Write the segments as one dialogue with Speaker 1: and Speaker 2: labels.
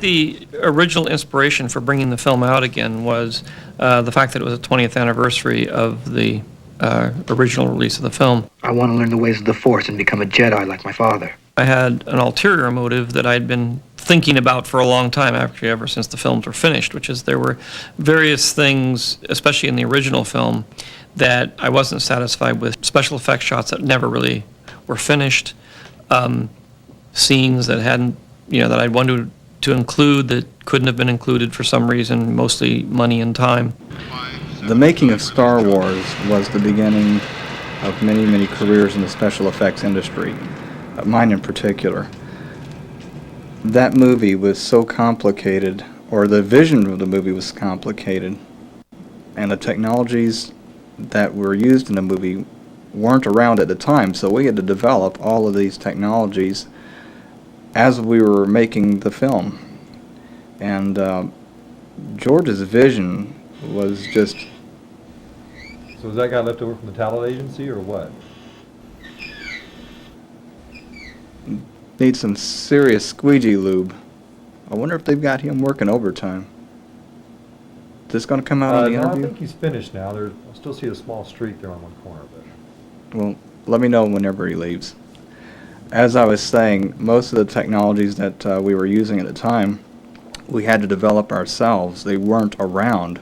Speaker 1: The original inspiration for bringing the film out again was the fact that it was the 20th anniversary of the original release of the film.
Speaker 2: I want to learn the ways of the Force and become a Jedi like my father.
Speaker 1: I had an ulterior motive that I'd been thinking about for a long time, actually ever since the films were finished, which is there were various things, especially in the original film, that I wasn't satisfied with. Special effects shots that never really were finished, scenes that hadn't, that I'd wanted to include that couldn't have been included for some reason, mostly money and time.
Speaker 3: The making of Star Wars was the beginning of many, many careers in the special effects industry, mine in particular. That movie was so complicated, or the vision of the movie was complicated, and the technologies that were used in the movie weren't around at the time, so we had to develop all of these technologies as we were making the film. And George's vision was just...
Speaker 4: So was that guy left over from the talent agency, or what?
Speaker 3: Need some serious squeegee lube. I wonder if they've got him working overtime. Is this going to come out in the interview?
Speaker 4: I think he's finished now. I still see a small streak there on one corner of it.
Speaker 3: Well, let me know whenever he leaves. As I was saying, most of the technologies that we were using at the time, we had to develop ourselves. They weren't around.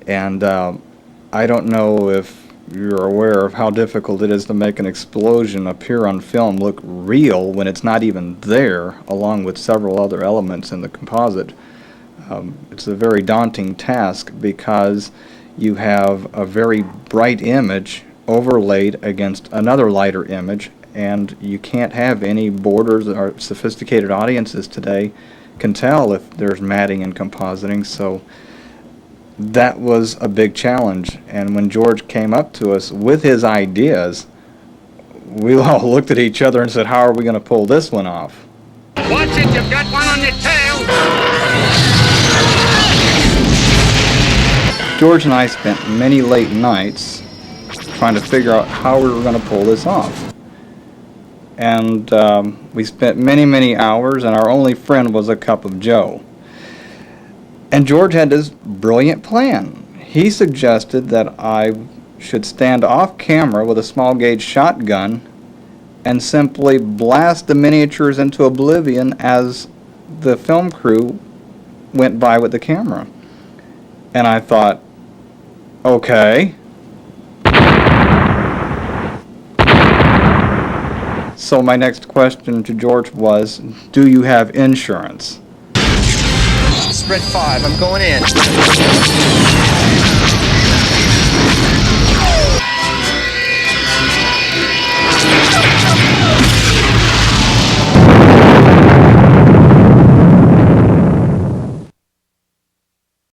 Speaker 3: And I don't know if you're aware of how difficult it is to make an explosion appear on film look real when it's not even there, along with several other elements in the composite. It's a very daunting task because you have a very bright image overlaid against another lighter image, and you can't have any borders. Or sophisticated audiences today can tell if there's matting and compositing, so that was a big challenge. And when George came up to us with his ideas, we all looked at each other and said, how are we going to pull this one off?
Speaker 5: Watch it, you've got one on your tail!
Speaker 3: George and I spent many late nights trying to figure out how we were going to pull this off. And we spent many, many hours, and our only friend was a cup of joe. And George had this brilliant plan. He suggested that I should stand off camera with a small gauge shotgun and simply blast the miniatures into oblivion as the film crew went by with the camera. And I thought, okay. So my next question to George was, do you have insurance?
Speaker 5: Spread 5, I'm going in.